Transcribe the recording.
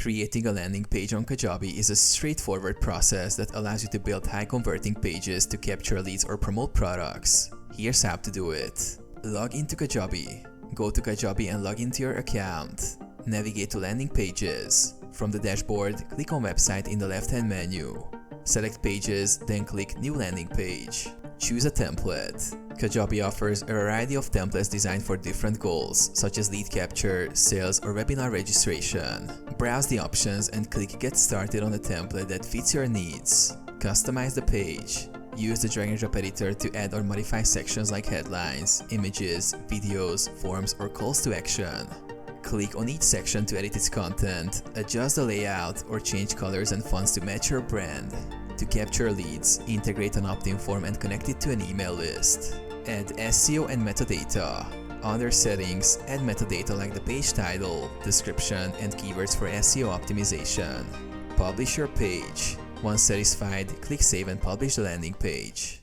Creating a landing page on Kajabi is a straightforward process that allows you to build high-converting pages to capture leads or promote products. Here's how to do it. Log into Kajabi. Go to Kajabi and log into your account. Navigate to Landing Pages. From the dashboard, click on Website in the left-hand menu. Select Pages, then click New Landing Page. Choose a template. Kajabi offers a variety of templates designed for different goals, such as lead capture, sales, or webinar registration. Browse the options and click Get Started on a template that fits your needs. Customize the page. Use the drag and drop editor to add or modify sections like headlines, images, videos, forms, or calls to action. Click on each section to edit its content, adjust the layout, or change colors and fonts to match your brand. To capture leads, integrate an opt-in form and connect it to an email list. Add SEO and metadata. Under Settings, add metadata like the page title, description, and keywords for SEO optimization. Publish your page. Once satisfied, click Save and publish the landing page.